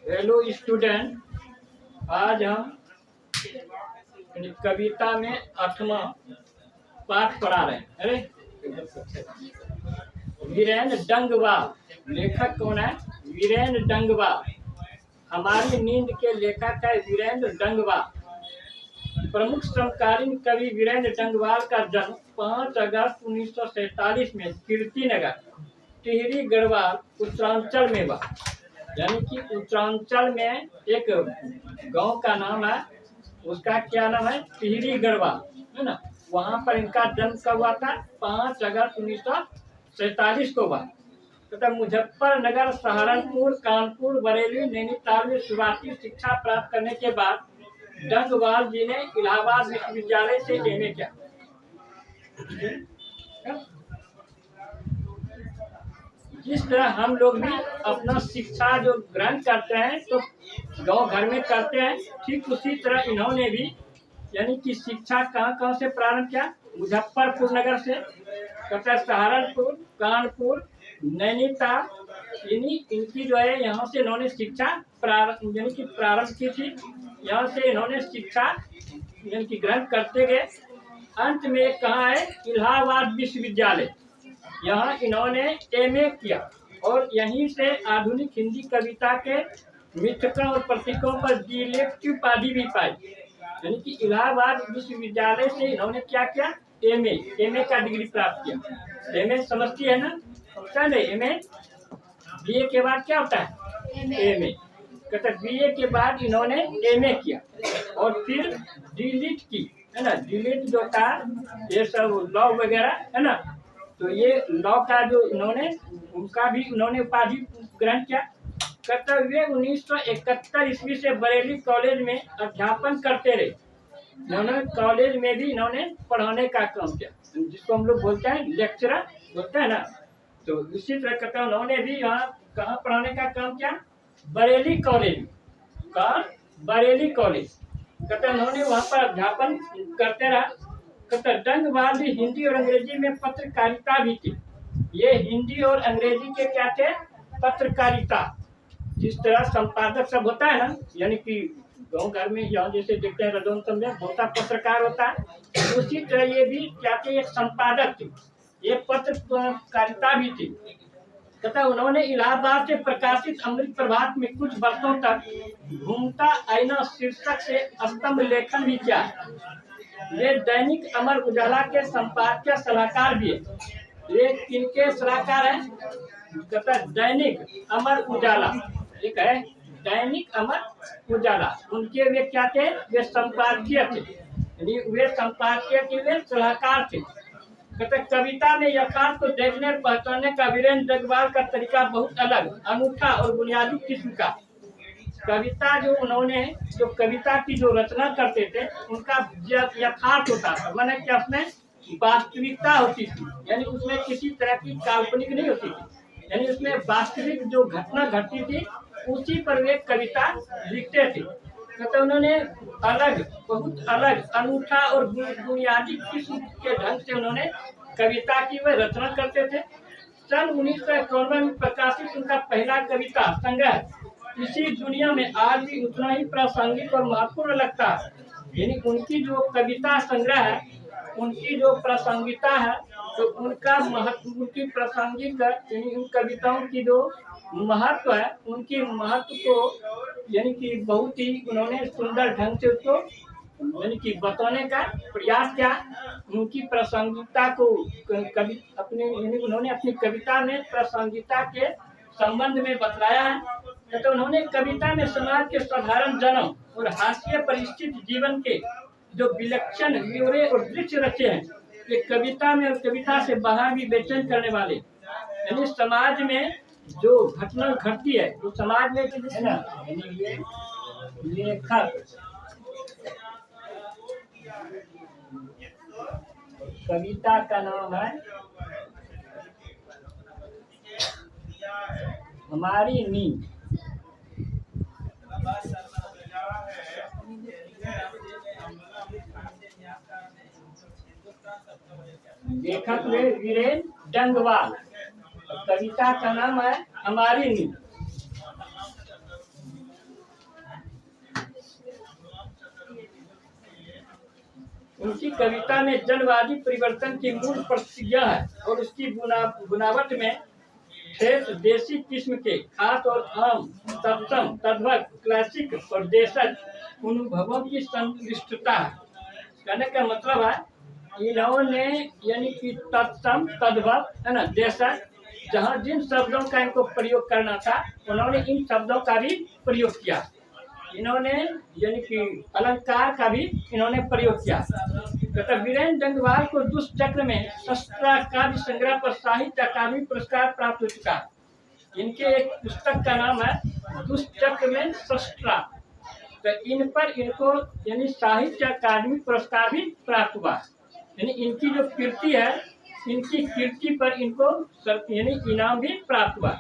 Hello student, आज हम कविता में 8वां पाठ पढ़ा रहे हैं। अरे वीरेंद्र डंगवाल लेखक कौन है? वीरेंद्र डंगवाल। हमारी नींद के लेखक है वीरेंद्र डंगवाल। प्रमुख समकालीन कवि वीरेंद्र डंगवाल का जन्म 5 अगस्त 1947 में कीर्तिनगर टिहरी गढ़वाल उत्तरांचल में हुआ। यानी कि उत्तरांचल में एक गांव का नाम है, उसका क्या नाम है? टिहरी गढ़वाल, है ना। वहां पर इनका जन्म कब हुआ था? 5 अगस्त 1947 को हुआ। तथा मुजफ्फरनगर, सहारनपुर, कानपुर, बरेली, नैनीताल में शुरुआती शिक्षा प्राप्त करने के बाद डंगवाल जी ने इलाहाबाद विश्वविद्यालय से एमए किया। जिस तरह हम लोग भी अपना शिक्षा जो ग्रहण करते हैं तो गांव घर में करते हैं, ठीक उसी तरह इन्होंने भी यानी कि शिक्षा कहाँ से प्रारंभ किया? मुजफ्फरपुर नगर से, तथा सहारनपुर, कानपुर, नैनीताल इनकी जो है यहाँ से इन्होंने शिक्षा यानी कि प्रारंभ की थी। यहाँ से इन्होंने शिक्षा यानी कि ग्रहण करते गए। अंत में कहाँ है? इलाहाबाद विश्वविद्यालय, यहाँ इन्होंने एमए किया और यहीं से आधुनिक हिंदी कविता के मिथकों और प्रतीकों पर डीएलएड की उपाधि भी पाई। यानी कि इलाहाबाद विश्वविद्यालय से इन्होंने क्या किया? एमए का डिग्री प्राप्त किया। एमए समझती है ना? समझता है एमए? बीए के बाद क्या होता है? एमए। कहते बीए के बाद इन्होंने एमए किया और फिर डीलिट की, है ना। डीलिट जो था ये सब लॉ वगैरह, है ना। तो ये लॉ का जो इन्होंने उनका भी उन्होंने उपाधि ग्रहण किया। करते हुए 1971 ईस्वी से बरेली कॉलेज में अध्यापन करते रहे। इन्होंने कॉलेज में भी इन्होंने पढ़ाने का काम किया, जिसको हम लोग बोलते हैं लेक्चरर बोलते हैं ना। तो इसी तरह कहते उन्होंने भी यहाँ कहाँ पढ़ाने का काम किया? बरेली कॉलेज। कहाँ? बरेली कॉलेज। कहते उन्होंने वहाँ पर अध्यापन करते रहा। कहते डंगवाल जी हिंदी और अंग्रेजी में पत्रकारिता भी थी। ये हिंदी और अंग्रेजी के क्या थे? पत्रकारिता। जिस तरह संपादक सब होता है ना, यानी कि गाँव घर में यहाँ जैसे देखते हैं रजोत्सव में बहुत सा पत्रकार होता है, उसी तरह ये भी क्या थे? एक संपादक थे, ये पत्रकारिता भी थी। तथा उन्होंने इलाहाबाद से प्रकाशित अमृत प्रभात में कुछ वर्षों तक घूमता आईना शीर्षक से स्तंभ लेखन भी किया। ये दैनिक अमर उजाला के संपादकीय सलाहकार भी है। ये किनके सलाहकार हैं? कहता दैनिक अमर उजाला, एक है दैनिक अमर उजाला, उनके वे क्या थे? वे संपादकीय थे, यानी वे संपादकीय के वे सलाहकार थे। कहते कविता में यथार्थ को देखने और पहचानने का वीरेंद्र डंगवाल का तरीका बहुत अलग, अनूठा और बुनियादी किस्म का। कविता जो उन्होंने जो कविता की जो रचना करते थे उनका यथार्थ होता था, माने कि उसमें वास्तविकता होती थी, यानी उसमें किसी तरह की काल्पनिक नहीं होती थी, यानी उसमें वास्तविक जो घटना घटती थी उसी पर वे कविता लिखते थे। तो उन्होंने अलग, बहुत अलग, अनूठा और बुनियादी किस्म के ढंग से उन्होंने कविता की वह रचना करते थे। सन 1951 में प्रकाशित उनका पहला कविता संग्रह इसी दुनिया में आज भी उतना ही प्रासंगिक और महत्वपूर्ण लगता है। यानी उनकी जो कविता संग्रह है, उनकी जो प्रासंगिकता है, तो उनका महत्व, उनकी प्रासंगिक यानी उन कविताओं की जो महत्व है, उनकी महत्व को यानी कि बहुत ही उन्होंने सुंदर ढंग से उसको यानी कि बताने का प्रयास किया। उनकी प्रासंगिकता को कवि अपने यानी उन्होंने अपनी कविता में प्रासंगिकता के संबंध में बतलाया है। तो उन्होंने कविता में समाज के साधारण जनों और हास्य परिस्थिति जीवन के जो विलक्षण ब्यौरे और दृश्य रचे हैं, ये कविता में और कविता से बाहर भी बेचैन करने वाले, यानी समाज में जो घटना घटती है तो समाज में है ना, ये लेखक कविता का नाम है हमारी नींद। लेखक वे वीरेंद्र डंगवाल, कविता का नाम है हमारी नींद। उनकी कविता में जनवादी परिवर्तन की मूल प्रतिज्ञा है और उसकी बुनावट में ठेठ देसी किस्म के खास और आम तत्सम तद्भव क्लासिक और देशज अनुभवों की संनिष्ठता है। कहने का मतलब है इन्होंने यानी कि तत्सम तद्भव है ना देशज, जहाँ जिन शब्दों का इनको प्रयोग करना था उन्होंने इन शब्दों का भी प्रयोग किया। इन्होंने यानी कि अलंकार का भी इन्होंने प्रयोग किया। तथा वीरेंद्र डंगवाल को दुष्चक्र में शस्त्रा काव्य संग्रह पर साहित्य अकादमी पुरस्कार प्राप्त हो चुका है। इनके एक पुस्तक का नाम है दुष्चक्र में शस्त्रा। तो इन पर इनको यानी साहित्य अकादमी पुरस्कार भी प्राप्त हुआ। यानी इनकी जो कीर्ति है, इनकी कीर्ति पर इनको यानी इनाम भी प्राप्त हुआ,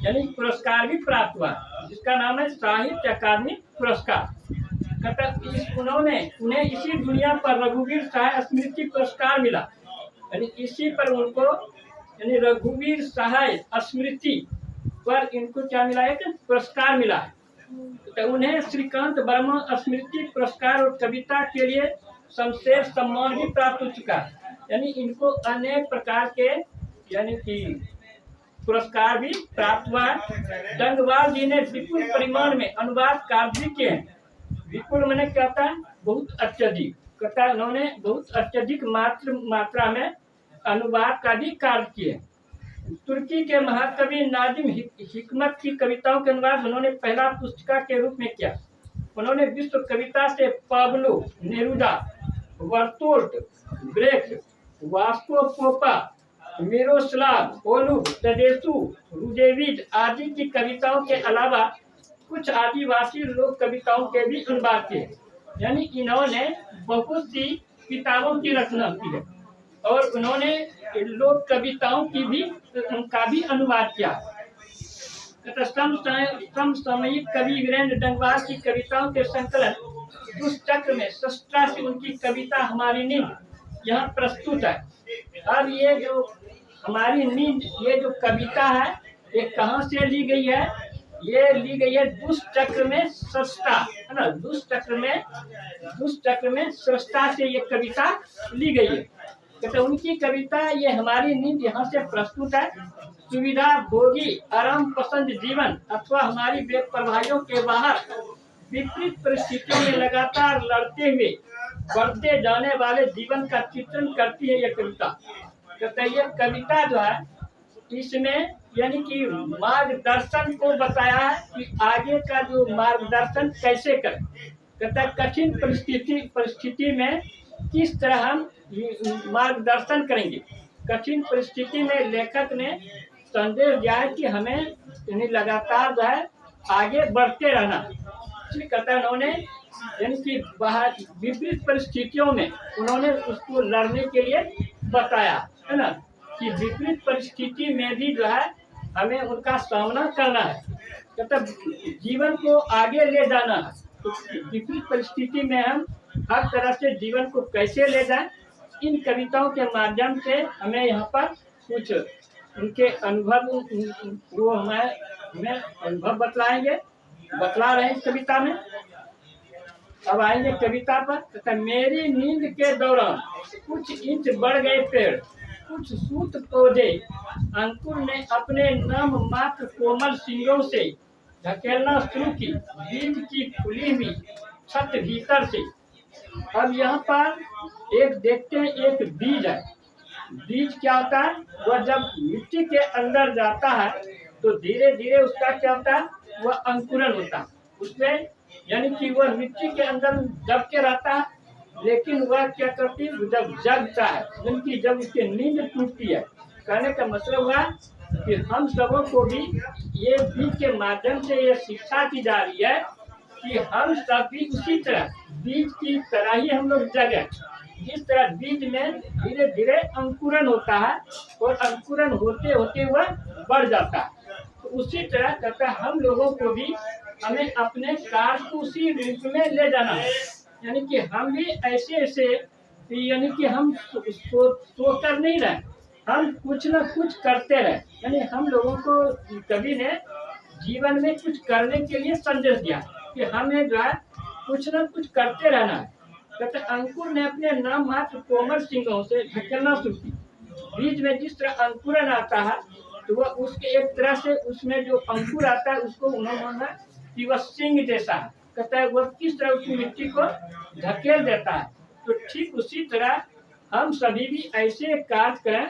यानी पुरस्कार भी प्राप्त हुआ, जिसका नाम है साहित्य अकादमी पुरस्कार। उन्होंने उन्हें इसी दुनिया पर रघुवीर सहाय स्मृति पुरस्कार मिला। यानी इसी पर उनको यानी रघुवीर सहाय स्मृति पर इनको क्या मिला, एक पुरस्कार मिला। तो उन्हें श्रीकांत वर्मा स्मृति पुरस्कार और कविता के लिए शमशेर सम्मान भी प्राप्त हो चुका है। यानी इनको अनेक प्रकार के यानी कि पुरस्कार भी प्राप्त हुआ है। डंगवाल जी ने विपुल परिमाण में अनुवाद कार्य भी किए हैं। विपुल मैंने कहता है बहुत अत्यधिक, कहता है उन्होंने बहुत अत्यधिक मात्रा में अनुवाद का भी कार्य किए। तुर्की के महाकवि नादिम हिकमत की कविताओं के अनुवाद उन्होंने पहला पुस्तिका के रूप में किया। उन्होंने विश्व कविता से Pablo Neruda, Bertolt Brecht, Vasko Popa, Miroslav Holub, Tadeusz Rozewicz आदि की कविताओं के अलावा कुछ आदिवासी लोक कविताओं के भी अनुवाद किए। यानी इन्होंने बहुत सी किताबों की रचना की है और उन्होंने लोक कविताओं की भी उनका भी अनुवाद किया। समसामयिक कवि वीरेंद्र डंगवाल की कविताओं के संकलन दुष्चक्र में शस्त्रा से उनकी कविता हमारी नींद यहाँ प्रस्तुत है। अब ये जो हमारी नींद, ये जो कविता है ये कहाँ से ली गई है? ये ली गई है दुष्चक्र में सृष्टा, है ना। दुष्चक्र में सृष्टा से ये कविता ली गई है। तो उनकी कविता ये हमारी नींद यहाँ से प्रस्तुत है। सुविधा भोगी आराम पसंद जीवन अथवा हमारी बेपरवाहियों के बाहर विपरीत परिस्थितियों में लगातार लड़ते हुए बढ़ते जाने वाले जीवन का चित्रण करती है ये कविता। तो ये कविता जो है इसमें यानी कि मार्गदर्शन को बताया है कि आगे का जो मार्गदर्शन कैसे करें। कहता है कठिन परिस्थिति में किस तरह हम मार्गदर्शन करेंगे। कठिन परिस्थिति में लेखक ने संदेश दिया है कि हमें यानी लगातार जो है आगे बढ़ते रहना। कहता है उन्होंने यानी कि बाहर विपरीत परिस्थितियों में उन्होंने उसको लड़ने के लिए बताया, है ना, कि विपरीत परिस्थिति में भी जो है हमें उनका सामना करना है। कहता जीवन को आगे ले जाना है। तो विपरीत परिस्थिति में हम हर तरह से जीवन को कैसे ले जाएं, इन कविताओं के माध्यम से हमें यहाँ पर कुछ उनके अनुभव वो हमें अनुभव बतला रहे हैं इस कविता में। अब आएंगे कविता पर। तथा मेरी नींद के दौरान कुछ इंच बढ़ गए पेड़, कुछ सूत पौधे अंकुर ने अपने नाम मात्र कोमल सिंगों से धकेलना शुरू की, बीज की खुली हुई छत भीतर से। अब यहाँ पर एक देखते हैं, एक बीज है। बीज क्या होता है? वह जब मिट्टी के अंदर जाता है तो धीरे धीरे उसका क्या होता है, वह अंकुरन होता है उसमें। यानी कि वह मिट्टी के अंदर दब के रहता है, लेकिन वह क्या करती है, जब जगता है, उनकी जब उसकी नींद टूटती है। कहने का मतलब हुआ कि हम सबों को भी ये बीज के माध्यम से ये शिक्षा दी जा रही है कि हम सब भी उसी तरह बीज की तरह ही हम लोग जगें। जिस तरह बीज में धीरे धीरे अंकुरन होता है और अंकुरन होते होते वह बढ़ जाता है, तो उसी तरह कहता है हम लोगों को भी हमें अपने कार्य को उसी रूप में ले जाना है। यानी कि हम भी ऐसे यानी कि हम सोकर नहीं रहे, हम कुछ न कुछ करते रहे। यानी हम लोगों को कवि ने जीवन में कुछ करने के लिए संदेश दिया कि हमें जो है कुछ न कुछ करते रहना है। कहते अंकुर ने अपने नाम मात्र कोमल सिंगों से ढकेलना शुरू की। बीज में जिस तरह अंकुरन आता है तो वह उसके एक तरह से उसमें जो अंकुर आता है उसको उन्होंने कि वह सिंग जैसा है। कहता है वह किस तरह उस मिट्टी को धकेल देता है। तो ठीक उसी तरह हम सभी भी ऐसे कार्य करें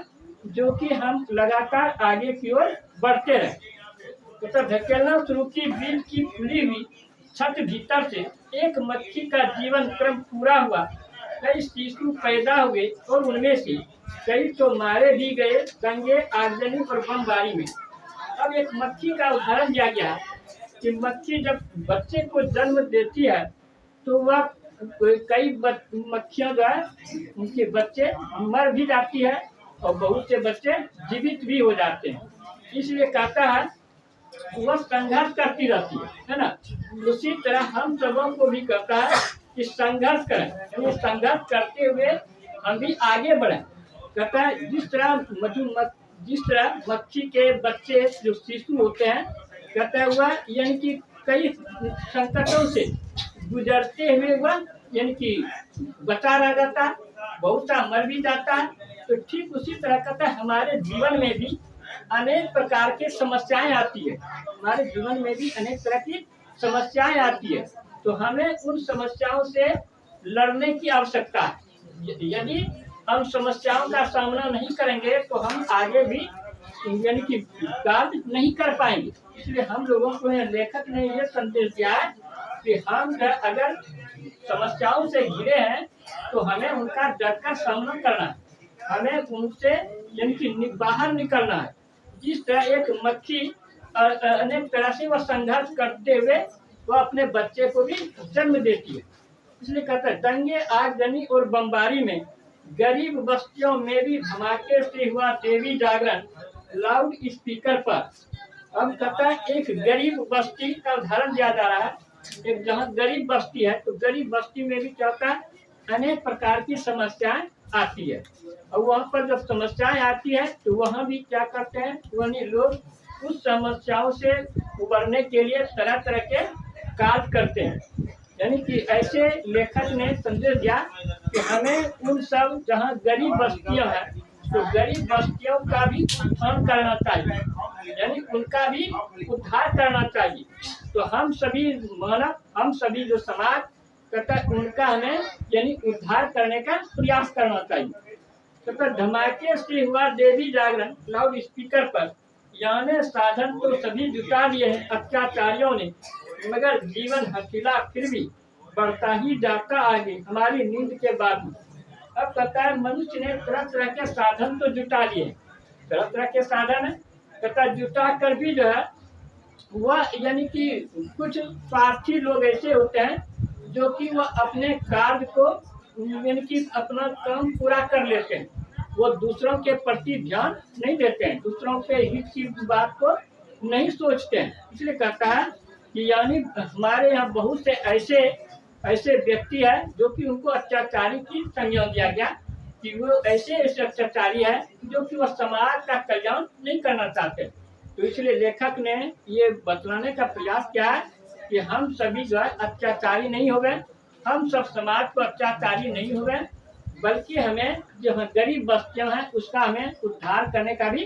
जो कि हम लगातार आगे की ओर बढ़ते रहे। तो धकेलना शुरू की। बीज की खुली हुई छत भीतर से एक मक्खी का जीवन क्रम पूरा हुआ। कई शिशु पैदा हुए और उनमें से कई तो मारे भी गए दंगे, आगजनी और बमबारी में। अब एक मक्खी का उदाहरण दिया गया कि मक्खी जब बच्चे को जन्म देती है तो वह कई मक्खियां जो है उनके बच्चे मर भी जाती है और बहुत से बच्चे जीवित भी हो जाते हैं। इसलिए कहता है वह संघर्ष करती रहती है ना। उसी तरह हम सबों को भी कहता है कि संघर्ष करें, यानी संघर्ष करते हुए हम भी आगे बढ़ें। कहता है जिस तरह मक्खी के बच्चे जो शिशु होते हैं, कहता है वह यानी कि कई संकटों से गुजरते हुए वह यानी कि बचा रह जाता है, बहुत सा मर भी जाता है। तो ठीक उसी तरह कहता है हमारे जीवन में भी अनेक प्रकार की समस्याएं आती है। हमारे जीवन में भी अनेक तरह की समस्याएं आती है, तो हमें उन समस्याओं से लड़ने की आवश्यकता है। यदि हम समस्याओं का सामना नहीं करेंगे तो हम आगे भी यानी कि कार्य नहीं कर पाएंगे। इसलिए हम लोगों को लेखक ने यह संदेश दिया है कि हम अगर समस्याओं से घिरे हैं तो हमें उनका डटकर सामना करना है, हमें उनसे यानी कि बाहर निकलना है। जिस तरह एक मक्खी अनेक तरह से वह संघर्ष करते हुए वह अपने बच्चे को भी जन्म देती है। इसलिए कहता है दंगे, आगजनी और बमबारी में, गरीब बस्तियों में भी धमाके से हुआ देवी जागरण लाउड स्पीकर पर। अब कहता है एक गरीब बस्ती का उदाहरण दिया जा रहा है। एक जहाँ गरीब बस्ती है तो गरीब बस्ती में भी क्या होता है, अनेक प्रकार की समस्याएं आती है। और वहाँ पर जब समस्याएं आती है तो वहाँ भी क्या करते हैं, वही लोग उस समस्याओं से उबरने के लिए तरह तरह के कार्य करते हैं। यानी कि ऐसे लेखक ने संदेश दिया कि हमें उन सब जहाँ गरीब बस्तियां हैं तो गरीब बस्तियों का भी उत्थान करना चाहिए, यानी उनका भी उद्धार करना चाहिए। तो हम सभी मानव, हम सभी जो समाज कहता है उनका हमें यानी उद्धार करने का प्रयास करना चाहिए। तो धमाके से हुआ देवी जागरण लाउड स्पीकर पर, यानी साधन तो सभी जुटा लिए हैं अत्याचारियों ने, मगर जीवन हसीला फिर भी बढ़ता ही जाता आगे हमारी नींद के बाद। अब कहता है मनुष्य ने तरह तरह के साधन तो जुटा लिए, तरह तरह के साधन है कहता जुटा कर भी जो है वह यानी कि कुछ स्वार्थी लोग ऐसे होते हैं जो कि वह अपने कार्य को यानी कि अपना काम पूरा कर लेते हैं, वो दूसरों के प्रति ध्यान नहीं देते हैं, दूसरों के हित की बात को नहीं सोचते हैं। इसलिए कहता है कि यानी हमारे यहाँ बहुत से ऐसे व्यक्ति है जो कि उनको अत्याचारी की संज्ञा दिया गया कि वो ऐसे अत्याचारी है जो कि वह समाज का कल्याण नहीं करना चाहते। तो इसलिए लेखक ने ये बतलाने का प्रयास किया है कि हम सभी जो है अत्याचारी नहीं हो गए, हम सब समाज को अत्याचारी नहीं हो गए, बल्कि हमें जो गरीब बस्तियां हैं उसका हमें उद्धार करने का भी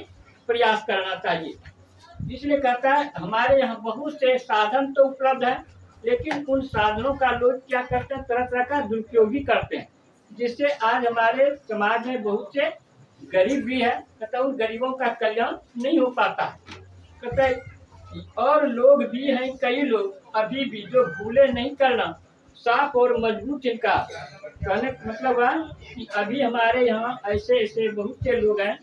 प्रयास करना चाहिए। इसलिए कहता है हमारे यहाँ बहुत से साधन तो उपलब्ध है, लेकिन उन साधनों का लोग क्या करते हैं, तरह तरह का दुरुपयोग भी करते हैं, जिससे आज हमारे समाज में बहुत से गरीब भी है, कहता उन गरीबों का कल्याण नहीं हो पाता। कहते और लोग भी हैं, कई लोग अभी भी जो भूले नहीं करना साफ और मजबूत इनका कहने का मतलब है कि अभी हमारे यहाँ ऐसे बहुत से लोग हैं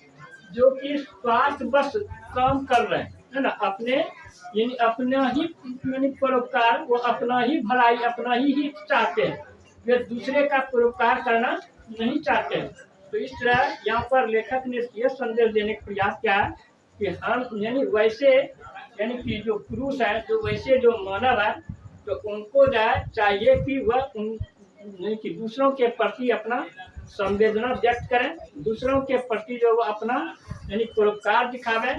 जो कि स्वार्थ बस काम कर रहे हैं, है ना, अपने यानी अपना ही यानी परोपकार, वो अपना ही भलाई, अपना ही हित चाहते हैं, वे दूसरे का परोपकार करना नहीं चाहते हैं। तो इस तरह यहाँ पर लेखक ने यह संदेश देने का प्रयास किया है कि हम यानी वैसे यानी कि जो पुरुष है, जो वैसे जो मानव है, तो उनको जो है चाहिए कि वह कि दूसरों के प्रति अपना संवेदना व्यक्त करें, दूसरों के प्रति जो वो अपना यानी परोपकार दिखावे।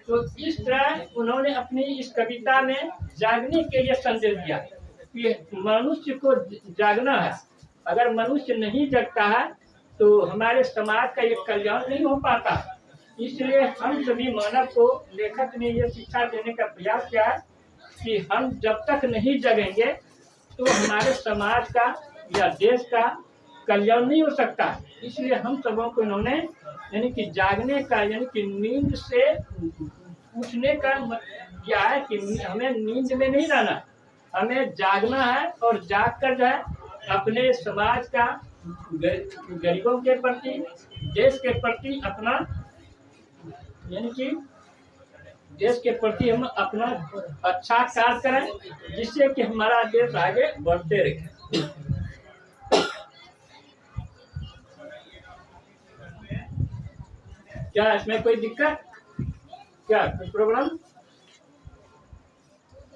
तो इस तरह उन्होंने अपनी इस कविता में जागने के लिए संदेश दिया कि मनुष्य को जागना है, अगर मनुष्य नहीं जगता है तो हमारे समाज का ये कल्याण नहीं हो पाता। इसलिए हम सभी मानव को लेखक ने ये शिक्षा देने का प्रयास किया है कि हम जब तक नहीं जगेंगे तो हमारे समाज का या देश का कल्याण नहीं हो सकता। इसलिए हम सबों को इन्होंने यानी कि जागने का यानी कि नींद से उठने का क्या है कि हमें नींद में नहीं रहना, हमें जागना है और जाग कर जो है अपने समाज का गरीबों के प्रति, देश के प्रति अपना यानी कि देश के प्रति हम अपना अच्छा कार्य करें जिससे कि हमारा देश आगे बढ़ते रहे। क्या इसमें कोई दिक्कत, क्या कोई प्रॉब्लम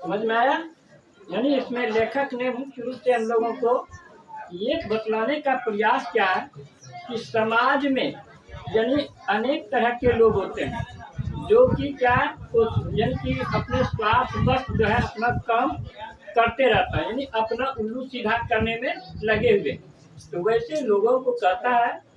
समझ में आया? यानी इसमें लेखक ने मुख्य रूप से हम लोगों को ये बतलाने का प्रयास किया है कि समाज में यानी अनेक तरह के लोग होते हैं जो कि क्या यानी कि अपने स्वार्थ बस जो है अपना काम करते रहता है, यानी अपना उल्लू सीधा करने में लगे हुए। तो वैसे लोगों को कहता है